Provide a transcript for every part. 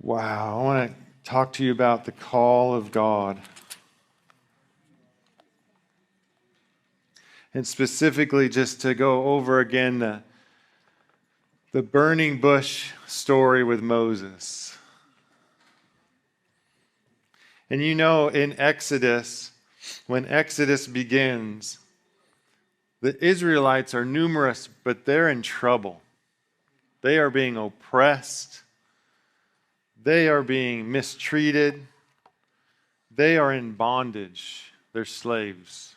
Wow, I want to talk to you about the call of God. And specifically, just to go over again the burning bush story with Moses. And you know, in Exodus, when Exodus begins, the Israelites are numerous, but they're in trouble. They are being oppressed. They are being mistreated. They are in bondage. They're slaves.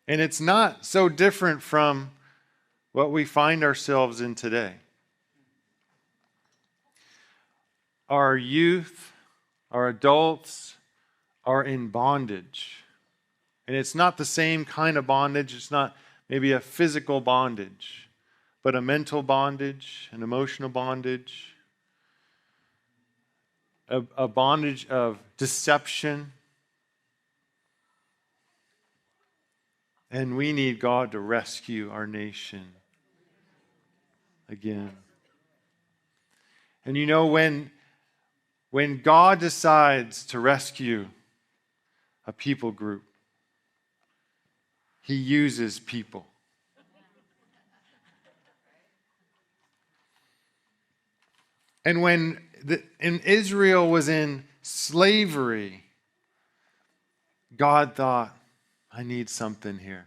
And it's not so different from what we find ourselves in today. Our youth, our adults are in bondage. And it's not the same kind of bondage. It's not maybe a physical bondage, but a mental bondage, an emotional bondage, a bondage of deception. And we need God to rescue our nation again. And you know, when God decides to rescue a people group, He uses people. And when Israel was in slavery, God thought, I need something here.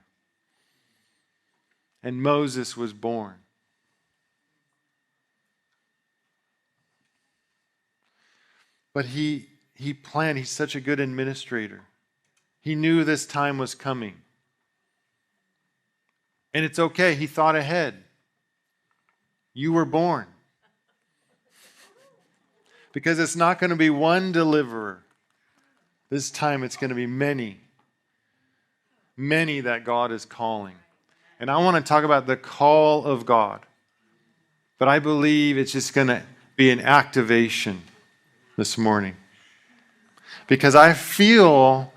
And Moses was born. But he planned, he's such a good administrator. He knew this time was coming. And it's okay, he thought ahead. You were born. Because it's not going to be one deliverer. This time it's going to be many. Many that God is calling. And I want to talk about the call of God. But I believe it's just going to be an activation this morning. Because I feel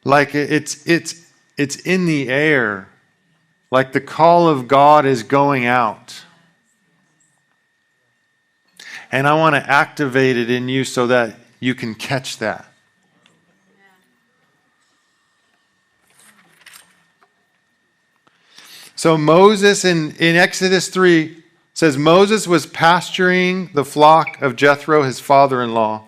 like it's in the air. Like the call of God is going out. And I want to activate it in you so that you can catch that. So Moses in Exodus 3 says, Moses was pasturing the flock of Jethro, his father-in-law,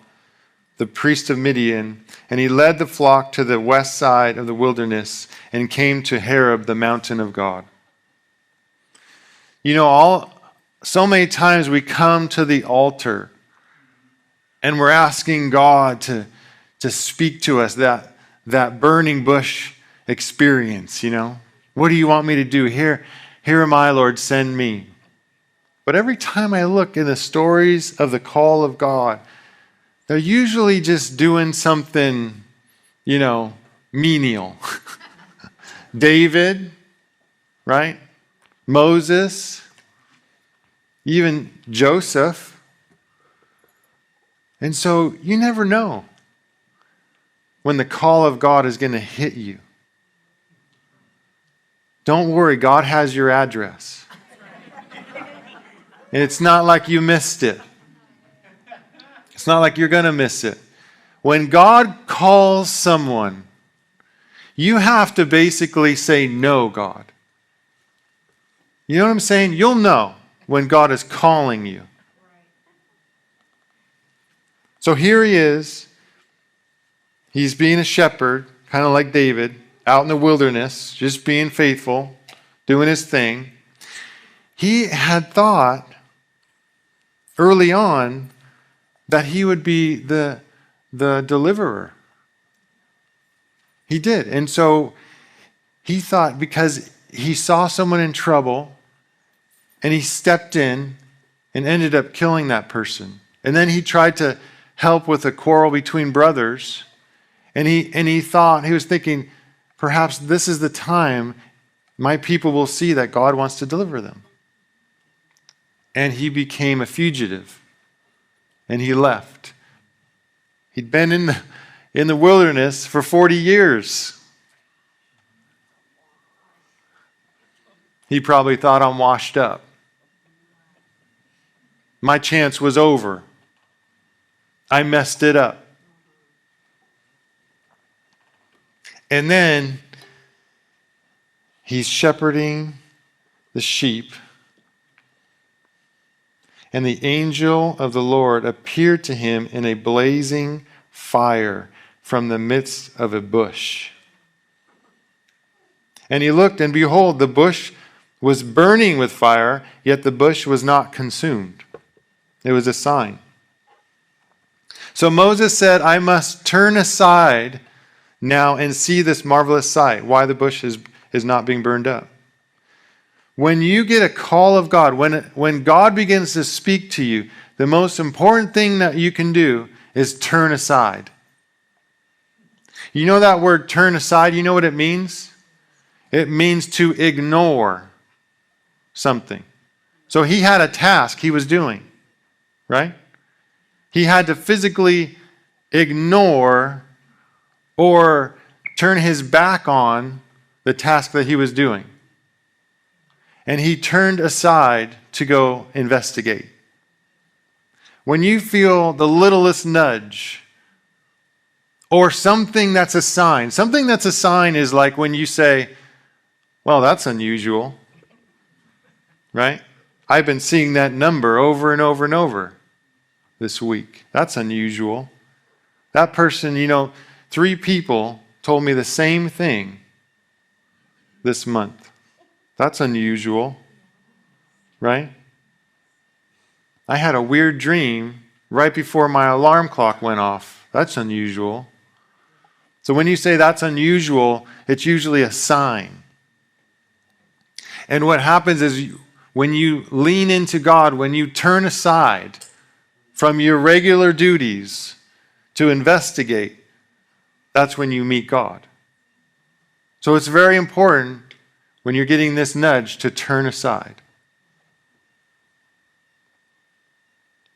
the priest of Midian, and he led the flock to the west side of the wilderness and came to Horeb, the mountain of God. You know, so many times we come to the altar and we're asking God to speak to us, that burning bush experience, you know. What do you want me to do? Here am I, Lord, send me. But every time I look in the stories of the call of God, they're usually just doing something, you know, menial. David, right? Moses, even Joseph. And so you never know when the call of God is going to hit you. Don't worry, God has your address. And it's not like you missed it. It's not like you're going to miss it. When God calls someone, you have to basically say, no, God. You know what I'm saying? You'll know when God is calling you. So here he is. He's being a shepherd, kind of like David, out in the wilderness, just being faithful, doing his thing. He had thought early on that he would be the deliverer. He did. And so he thought, because he saw someone in trouble and he stepped in and ended up killing that person. And then he tried to help with a quarrel between brothers. And he thought, he was thinking, perhaps this is the time my people will see that God wants to deliver them. And he became a fugitive. And he left. He'd been in the wilderness for 40 years. He probably thought, I'm washed up. My chance was over. I messed it up. And then he's shepherding the sheep. And the angel of the Lord appeared to him in a blazing fire from the midst of a bush. And he looked, and behold, the bush was burning with fire, yet the bush was not consumed. It was a sign. So Moses said, I must turn aside now and see this marvelous sight, why the bush is not being burned up. When you get a call of God, when God begins to speak to you, the most important thing that you can do is turn aside. You know that word turn aside, you know what it means? It means to ignore something. So he had a task he was doing, right? He had to physically ignore or turn his back on the task that he was doing. And he turned aside to go investigate. When you feel the littlest nudge or something that's a sign is like when you say, well, that's unusual, right? I've been seeing that number over and over and over this week. That's unusual. That person, 3 people told me the same thing this month. That's unusual, right? I had a weird dream right before my alarm clock went off. That's unusual. So when you say that's unusual, it's usually a sign. And what happens is when you lean into God, when you turn aside from your regular duties to investigate, that's when you meet God. So it's very important when you're getting this nudge to turn aside.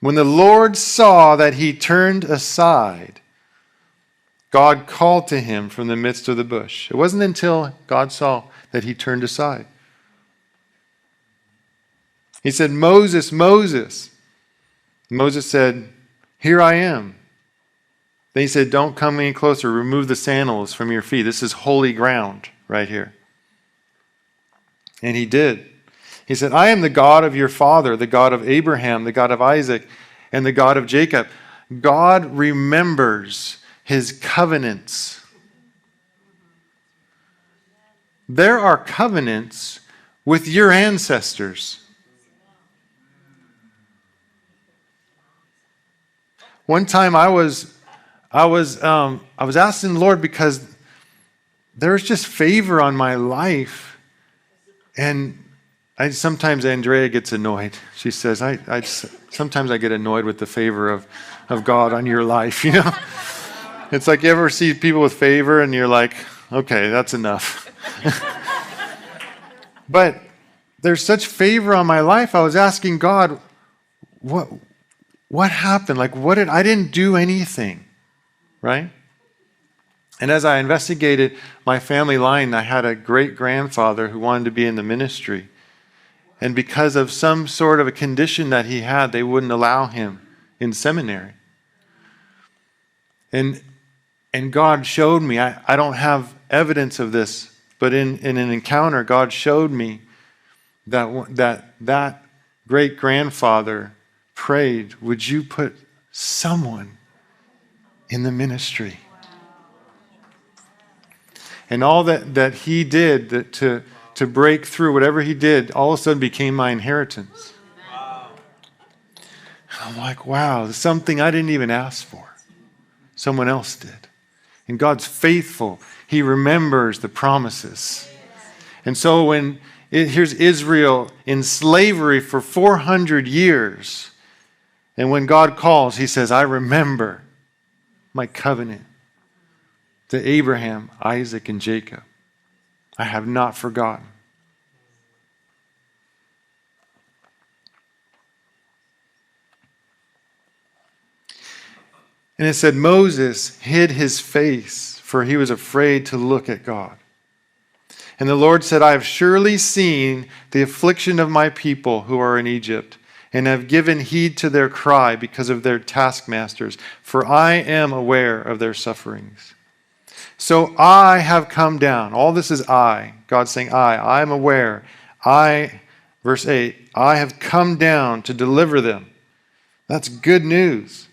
When the Lord saw that he turned aside, God called to him from the midst of the bush. It wasn't until God saw that he turned aside. He said, Moses, Moses. Moses said, here I am. Then he said, don't come any closer. Remove the sandals from your feet. This is holy ground right here. And he did. He said, I am the God of your father, the God of Abraham, the God of Isaac, and the God of Jacob. God remembers his covenants. There are covenants with your ancestors. One time I was asking the Lord because there was just favor on my life. And sometimes Andrea gets annoyed. She says, sometimes I get annoyed with the favor of God on your life, It's like you ever see people with favor and you're like, okay, that's enough. But there's such favor on my life. I was asking God, what happened? I didn't do anything, right? And as I investigated my family line, I had a great-grandfather who wanted to be in the ministry. And because of some sort of a condition that he had, they wouldn't allow him in seminary. And God showed me, I don't have evidence of this, but in an encounter, God showed me that great-grandfather prayed, would you put someone in the ministry? And all that he did to break through, whatever he did, all of a sudden became my inheritance. Wow. I'm like, wow, there's something I didn't even ask for. Someone else did. And God's faithful. He remembers the promises. And so here's Israel in slavery for 400 years. And when God calls, he says, I remember my covenant to Abraham, Isaac, and Jacob. I have not forgotten. And it said, Moses hid his face, for he was afraid to look at God. And the Lord said, I have surely seen the affliction of my people who are in Egypt, and have given heed to their cry because of their taskmasters, for I am aware of their sufferings. So I have come down. All this is I. God saying I am aware. Verse 8, I have come down to deliver them. That's good news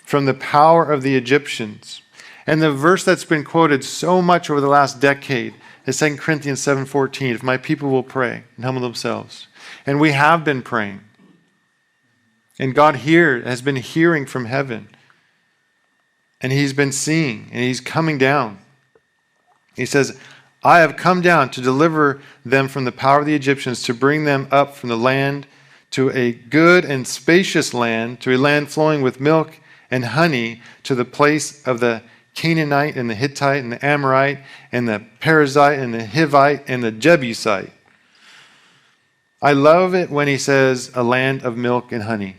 from the power of the Egyptians. And the verse that's been quoted so much over the last decade is 2 Corinthians 7:14. If my people will pray and humble themselves. And we have been praying. And God has been hearing from heaven. And he's been seeing, and he's coming down. He says, I have come down to deliver them from the power of the Egyptians, to bring them up from the land to a good and spacious land, to a land flowing with milk and honey, to the place of the Canaanite and the Hittite and the Amorite and the Perizzite and the Hivite and the Jebusite. I love it when he says a land of milk and honey.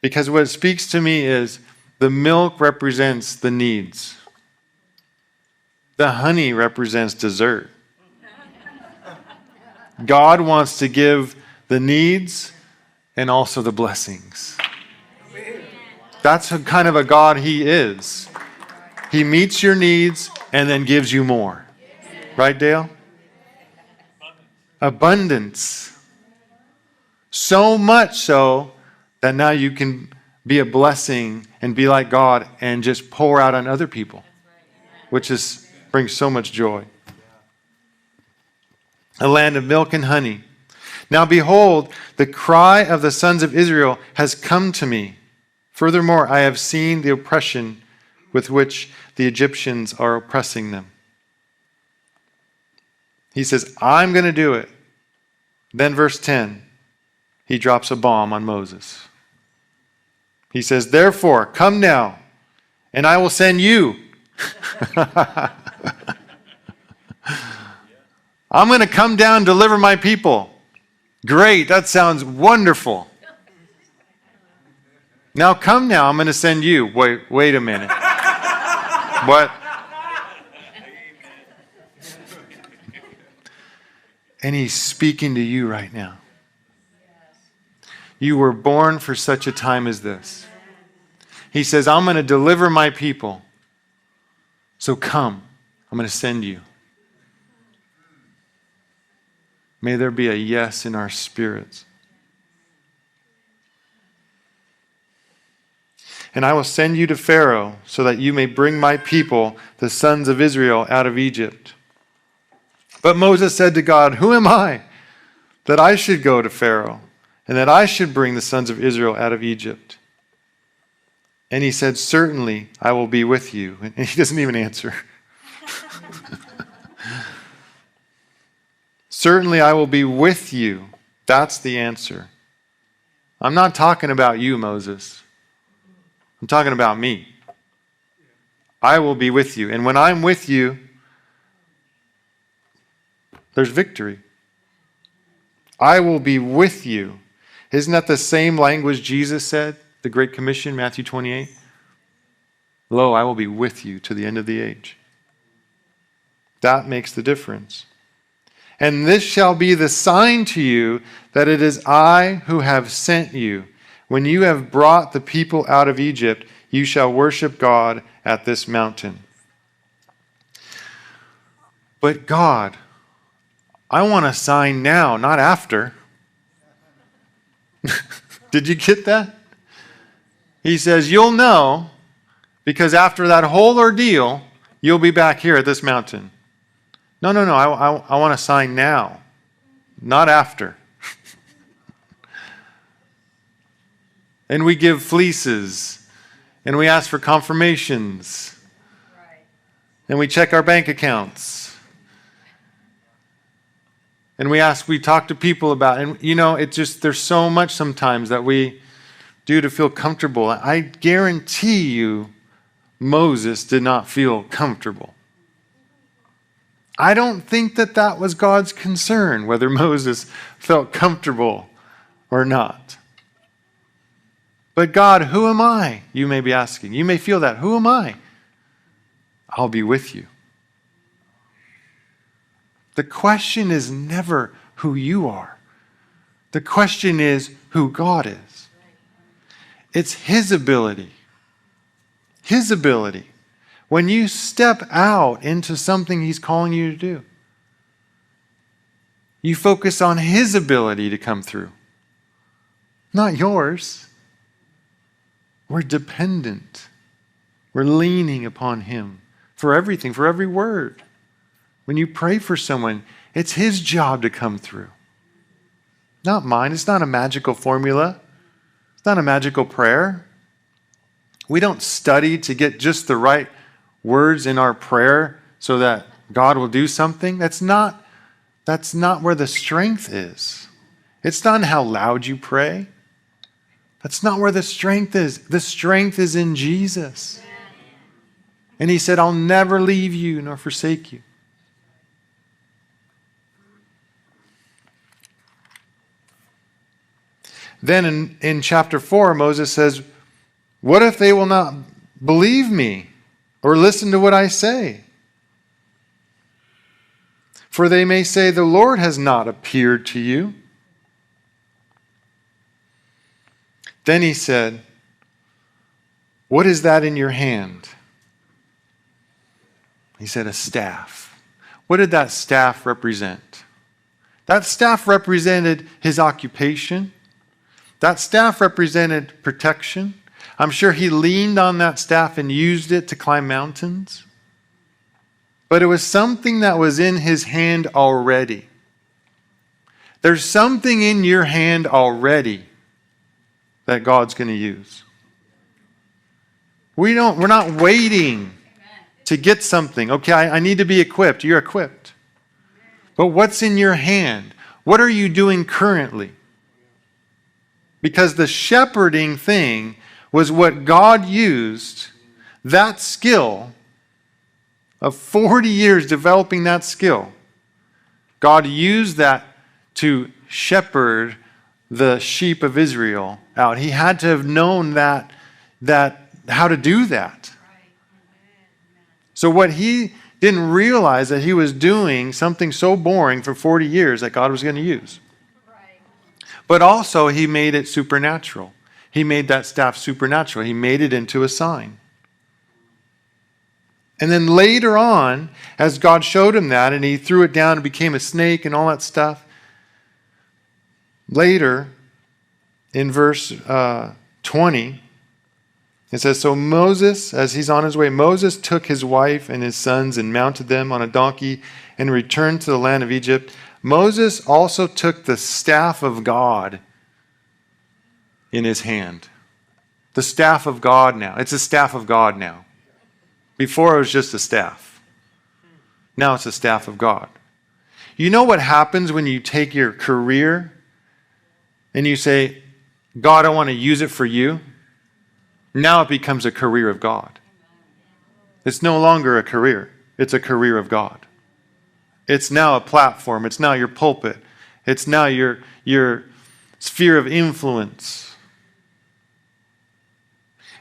Because what it speaks to me is the milk represents the needs. The honey represents dessert. God wants to give the needs and also the blessings. That's kind of a God he is. He meets your needs and then gives you more. Right, Dale? Abundance. So much so that now you can be a blessing and be like God and just pour out on other people, which brings so much joy. A land of milk and honey. Now behold, the cry of the sons of Israel has come to me. Furthermore, I have seen the oppression with which the Egyptians are oppressing them. He says, I'm going to do it. Then verse 10, he drops a bomb on Moses. He says, therefore, come now, and I will send you. I'm going to come down and deliver my people. Great, that sounds wonderful. Now come now, I'm going to send you. Wait a minute. What? And he's speaking to you right now. You were born for such a time as this. He says, I'm going to deliver my people. So come, I'm going to send you. May there be a yes in our spirits. And I will send you to Pharaoh so that you may bring my people, the sons of Israel, out of Egypt. But Moses said to God, who am I that I should go to Pharaoh and that I should bring the sons of Israel out of Egypt? And he said, certainly I will be with you. And he doesn't even answer. Certainly I will be with you. That's the answer. I'm not talking about you, Moses. I'm talking about me. I will be with you. And when I'm with you, there's victory. I will be with you. Isn't that the same language Jesus said? The Great Commission, Matthew 28. Lo, I will be with you to the end of the age. That makes the difference. And this shall be the sign to you that it is I who have sent you. When you have brought the people out of Egypt, you shall worship God at this mountain. But God, I want a sign now, not after. Did you get that? He says, you'll know, because after that whole ordeal, you'll be back here at this mountain. No. I want a sign now, not after. And we give fleeces, and we ask for confirmations, and we check our bank accounts, and we talk to people about, and there's so much sometimes that we do to feel comfortable. I guarantee you, Moses did not feel comfortable. I don't think that was God's concern, whether Moses felt comfortable or not. But God, who am I? You may be asking. You may feel that. Who am I? I'll be with you. The question is never who you are. The question is who God is. It's His ability. His ability. When you step out into something He's calling you to do, you focus on His ability to come through, not yours. We're dependent. We're leaning upon Him for everything, for every word. When you pray for someone, it's His job to come through, not mine. It's not a magical formula. It's not a magical prayer. We don't study to get just the right words in our prayer so that God will do something. That's not where the strength is. It's not in how loud you pray. That's not where the strength is. The strength is in Jesus. And He said, I'll never leave you nor forsake you. Then in chapter 4, Moses says, what if they will not believe me or listen to what I say? For they may say, the Lord has not appeared to you. Then he said, what is that in your hand? He said, a staff. What did that staff represent? That staff represented his occupation. That staff represented protection. I'm sure he leaned on that staff and used it to climb mountains. But it was something that was in his hand already. There's something in your hand already that God's going to use. We're not waiting to get something. Okay, I need to be equipped. You're equipped. But what's in your hand? What are you doing currently? Because the shepherding thing was what God used, that skill of 40 years developing that skill. God used that to shepherd the sheep of Israel out. He had to have known that how to do that. So what he didn't realize that he was doing something so boring for 40 years that God was going to use. But also he made it supernatural. He made that staff supernatural. He made it into a sign. And then later on, as God showed him that, and he threw it down and became a snake and all that stuff, later, in verse 20, it says, so Moses, as he's on his way, Moses took his wife and his sons and mounted them on a donkey and returned to the land of Egypt. Moses also took the staff of God in his hand. The staff of God now. It's a staff of God now. Before it was just a staff. Now it's a staff of God. You know what happens when you take your career and you say, God, I want to use it for you? Now it becomes a career of God. It's no longer a career. It's a career of God. It's now a platform. It's now your pulpit. It's now your sphere of influence.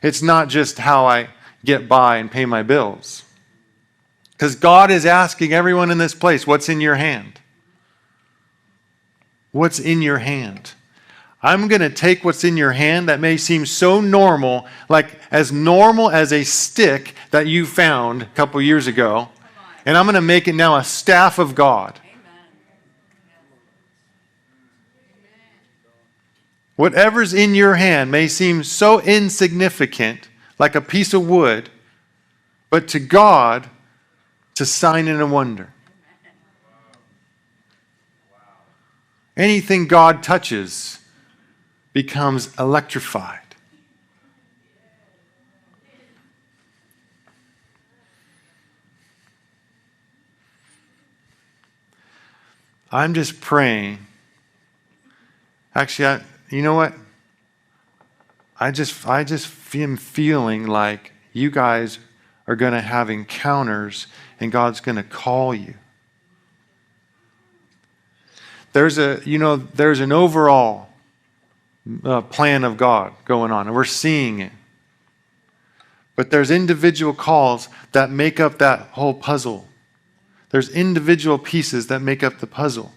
It's not just how I get by and pay my bills. Because God is asking everyone in this place, what's in your hand? What's in your hand? I'm going to take what's in your hand that may seem so normal, like as normal as a stick that you found a couple years ago, and I'm going to make it now a staff of God. Whatever's in your hand may seem so insignificant, like a piece of wood, but to God, it's a sign and a wonder. Anything God touches becomes electrified. I'm just praying. Actually, you know what? I just am feeling like you guys are going to have encounters and God's going to call you. There's an overall plan of God going on, and we're seeing it. But there's individual calls that make up that whole puzzle. There's individual pieces that make up the puzzle.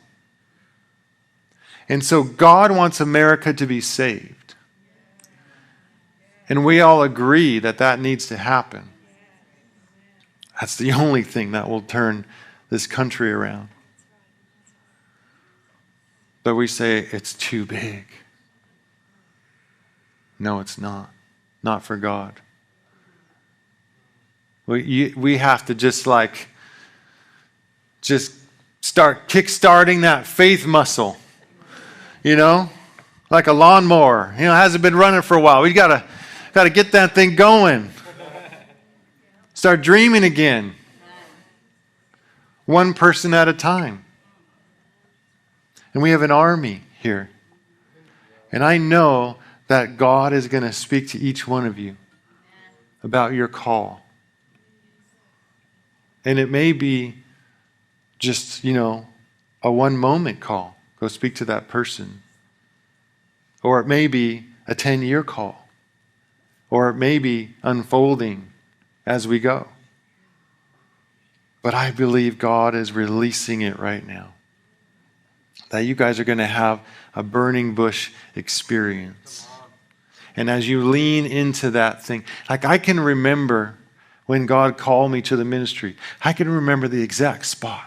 And so God wants America to be saved. And we all agree that that needs to happen. That's the only thing that will turn this country around. But we say it's too big. No, it's not. Not for God. We have to just start kickstarting that faith muscle. You know? Like a lawnmower. You know, it hasn't been running for a while. We got to get that thing going. Start dreaming again. One person at a time. And we have an army here. And I know that God is going to speak to each one of you about your call. And it may be just, a one moment call. Go speak to that person. Or it may be a 10-year call. Or it may be unfolding as we go. But I believe God is releasing it right now. That you guys are going to have a burning bush experience. And as you lean into that thing, like I can remember when God called me to the ministry, I can remember the exact spot.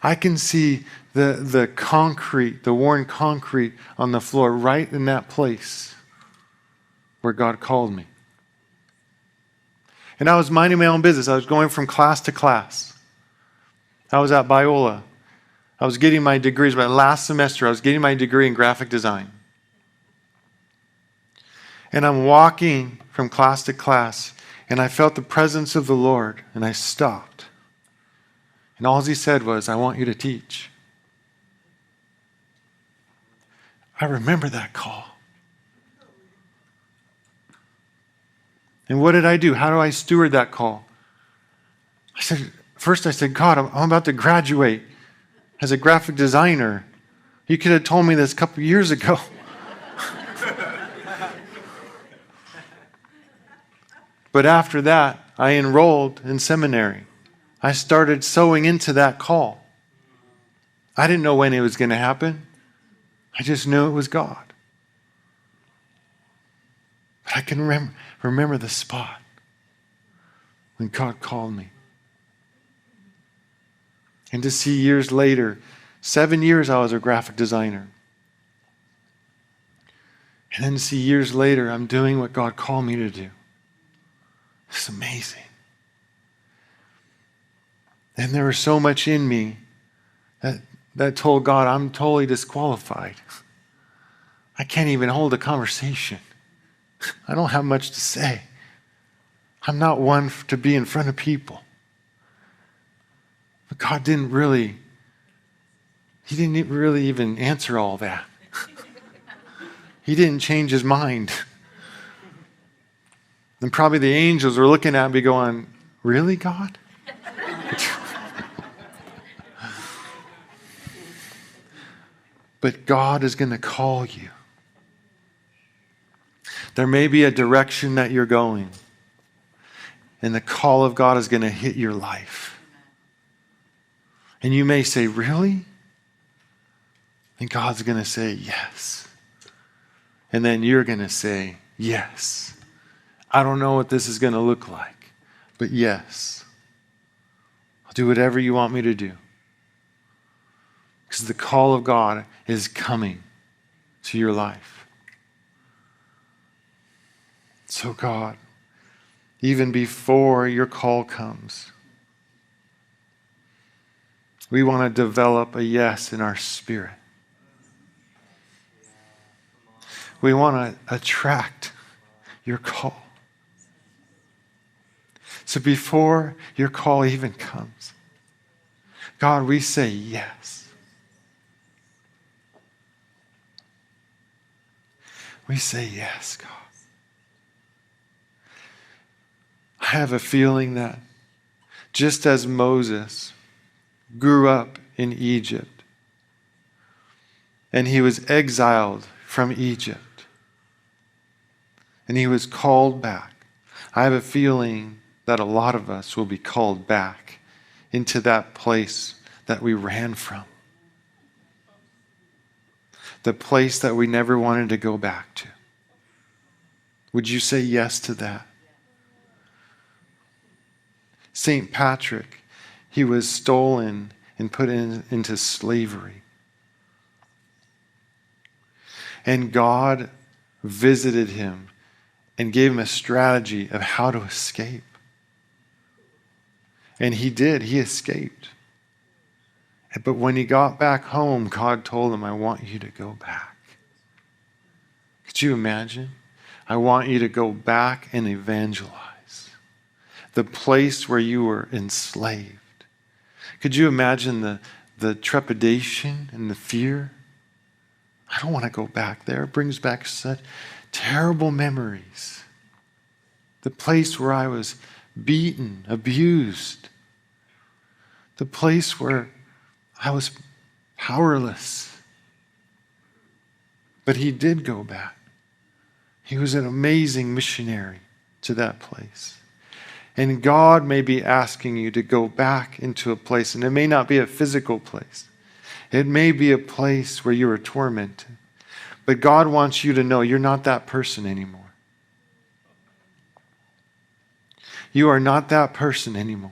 I can see the concrete, the worn concrete on the floor right in that place where God called me. And I was minding my own business. I was going from class to class. I was at Biola. I was getting my degrees. My last semester, I was getting my degree in graphic design. And I'm walking from class to class, and I felt the presence of the Lord, and I stopped. And all he said was, I want you to teach. I remember that call. And what did I do? How do I steward that call? First I said, God, I'm about to graduate as a graphic designer. You could have told me this a couple years ago. But after that, I enrolled in seminary. I started sowing into that call. I didn't know when it was going to happen. I just knew it was God. But I can remember the spot when God called me. And to see years later, 7 years I was a graphic designer. And then to see years later, I'm doing what God called me to do. It's amazing. And there was so much in me that told God, I'm totally disqualified. I can't even hold a conversation. I don't have much to say. I'm not one to be in front of people. But God didn't really even answer all that. He didn't change his mind. And probably the angels were looking at me going, really, God? But God is going to call you. There may be a direction that you're going, and the call of God is going to hit your life. And you may say, really? And God's going to say, yes. And then you're going to say, yes. I don't know what this is going to look like, but yes. I'll do whatever you want me to do. Because the call of God is coming to your life. So God, even before your call comes, we want to develop a yes in our spirit. We want to attract your call. So before your call even comes, God, we say yes. We say yes, God. I have a feeling that just as Moses grew up in Egypt and he was exiled from Egypt and he was called back, I have a feeling that a lot of us will be called back into that place that we ran from. The place that we never wanted to go back to. Would you say yes to that? St. Patrick, he was stolen and put into slavery. And God visited him and gave him a strategy of how to escape. And he did. He escaped. But when he got back home, God told him, I want you to go back. Could you imagine? I want you to go back and evangelize the place where you were enslaved. Could you imagine the trepidation and the fear? I don't want to go back there. It brings back such terrible memories. The place where I was beaten, abused. The place where I was powerless. But he did go back. He was an amazing missionary to that place. And God may be asking you to go back into a place, and it may not be a physical place. It may be a place where you are tormented. But God wants you to know you're not that person anymore. You are not that person anymore.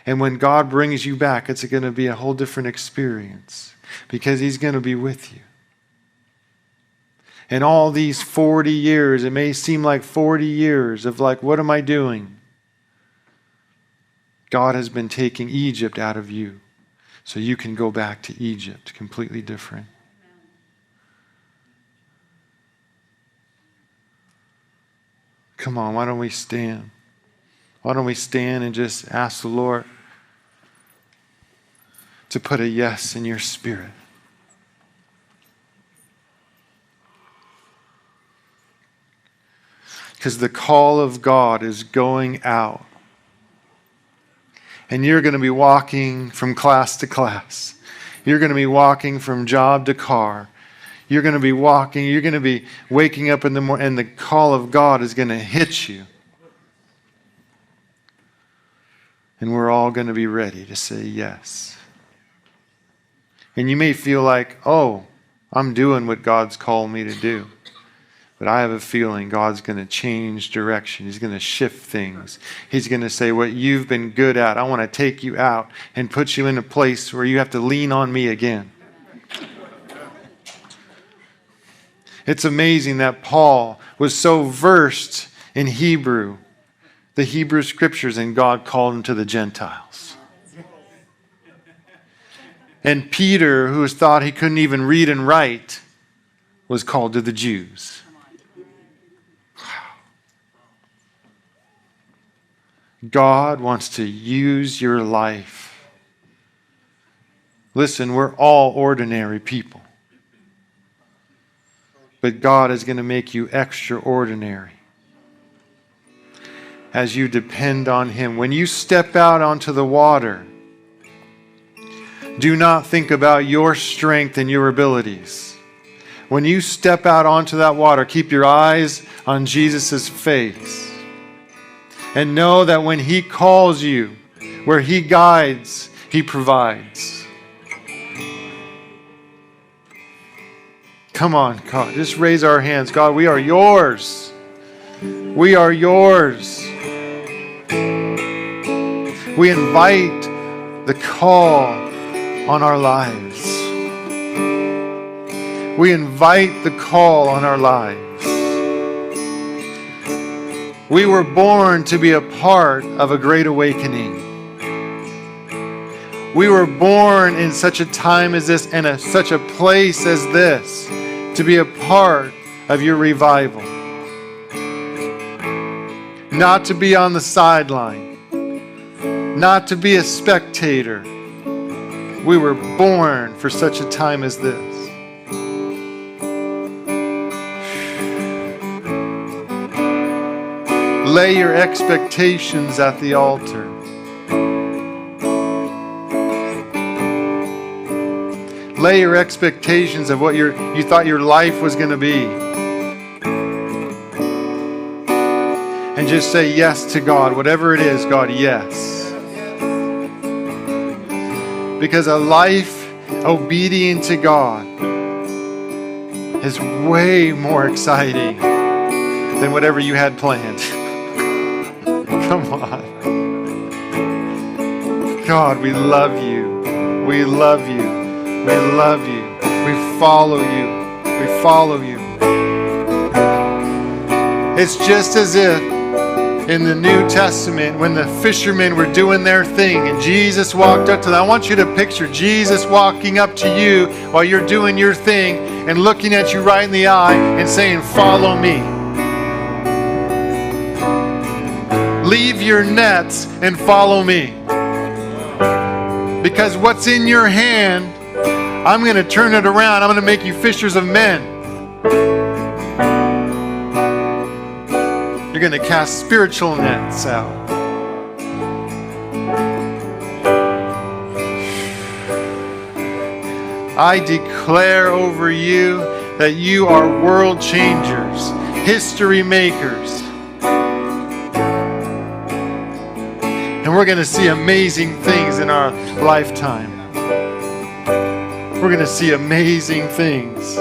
And when God brings you back, it's going to be a whole different experience because he's going to be with you. And all these 40 years, it may seem like 40 years of like, what am I doing? God has been taking Egypt out of you so you can go back to Egypt completely different. Come on, why don't we stand? Why don't we stand and just ask the Lord to put a yes in your spirit? Because the call of God is going out. And you're going to be walking from class to class. You're going to be walking from job to car. You're going to be walking, you're going to be waking up in the morning, and the call of God is going to hit you. And we're all going to be ready to say yes. And you may feel like, oh, I'm doing what God's called me to do. But I have a feeling God's going to change direction. He's going to shift things. He's going to say, what you've been good at, I want to take you out and put you in a place where you have to lean on me again. It's amazing that Paul was so versed in Hebrew, the Hebrew scriptures, and God called him to the Gentiles. And Peter, who thought he couldn't even read and write, was called to the Jews. God wants to use your life. Listen, we're all ordinary people. But God is going to make you extraordinary as you depend on him. When you step out onto the water, do not think about your strength and your abilities. When you step out onto that water, keep your eyes on Jesus' face. And know that when he calls you, where he guides, he provides. Come on, God, just raise our hands. God, we are yours. We are yours. We invite the call on our lives. We invite the call on our lives. We were born to be a part of a great awakening. We were born in such a time as this and such a place as this to be a part of your revival. Not to be on the sideline. Not to be a spectator. We were born for such a time as this. Lay your expectations at the altar. Lay your expectations of what you thought your life was going to be. And just say yes to God. Whatever it is, God, yes. Because a life obedient to God is way more exciting than whatever you had planned. Come on. God, we love you. We love you. We love you. We follow you. We follow you. It's just as if in the New Testament, when the fishermen were doing their thing and Jesus walked up to them. I want you to picture Jesus walking up to you while you're doing your thing and looking at you right in the eye and saying, follow me. Leave your nets and follow me. Because what's in your hand, I'm going to turn it around. I'm going to make you fishers of men. You're going to cast spiritual nets out. I declare over you that you are world changers, history makers. And we're going to see amazing things in our lifetime. We're going to see amazing things.